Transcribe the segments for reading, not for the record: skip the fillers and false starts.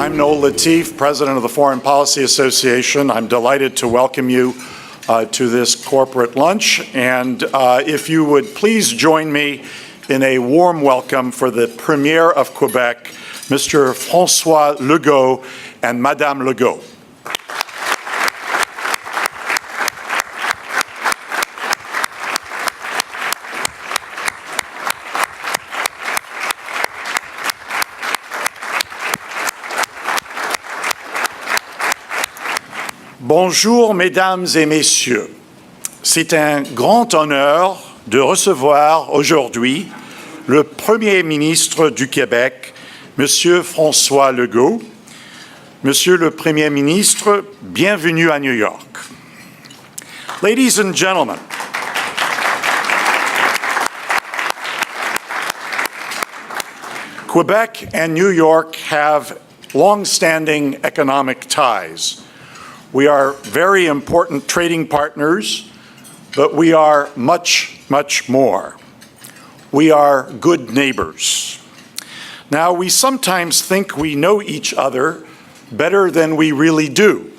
I'm Noel Lateef, President of the Foreign Policy Association. I'm delighted to welcome you to this corporate lunch. And if you would please join me in a warm welcome for the Premier of Quebec, Mr. François Legault and Madame Legault. Bonjour, mesdames et messieurs. C'est un grand honneur de recevoir aujourd'hui le Premier ministre du Québec, Monsieur François Legault. Monsieur le Premier ministre, bienvenue à New York. Ladies and gentlemen, Quebec and New York have long-standing economic ties. We are very important trading partners, but we are much, much more. We are good neighbors. Now, we sometimes think we know each other better than we really do.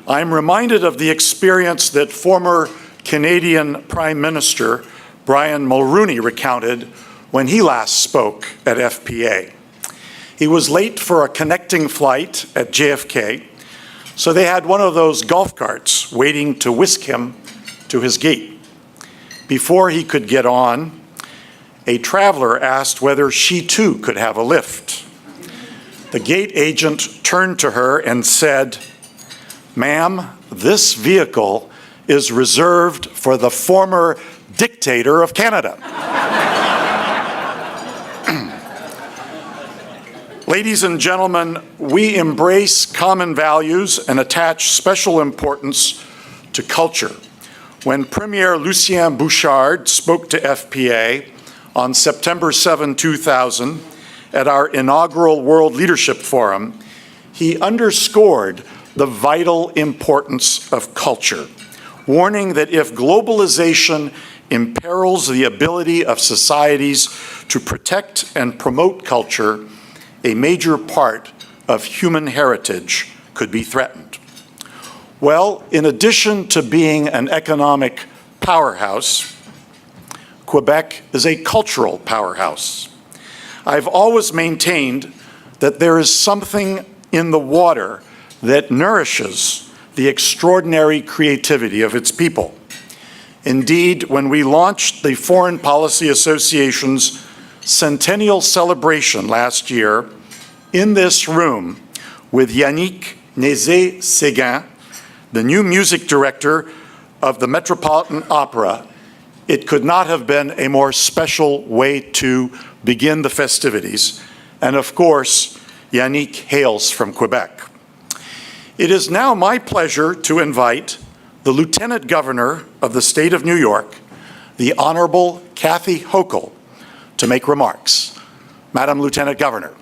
I'm reminded of the experience that former Canadian Prime Minister Brian Mulroney recounted when he last spoke at FPA. He was late for a connecting flight at JFK, so they had one of those golf carts waiting to whisk him to his gate. Before he could get on, a traveler asked whether she too could have a lift. The gate agent turned to her and said, "Ma'am, this vehicle is reserved for the former dictator of Canada." Ladies and gentlemen, we embrace common values and attach special importance to culture. When Premier Lucien Bouchard spoke to FPA on September 7, 2000, at our inaugural World Leadership Forum, he underscored the vital importance of culture, warning that if globalization imperils the ability of societies to protect and promote culture, a major part of human heritage could be threatened. Well, in addition to being an economic powerhouse, Quebec is a cultural powerhouse. I've always maintained that there is something in the water that nourishes the extraordinary creativity of its people. Indeed, when we launched the Foreign Policy Association's centennial celebration last year in this room with Yannick Nézet-Séguin, the new music director of the Metropolitan Opera, it could not have been a more special way to begin the festivities. And of course, Yannick hails from Quebec. It is now my pleasure to invite the Lieutenant Governor of the State of New York, the Honorable Kathy Hochul, to make remarks. Madam Lieutenant Governor.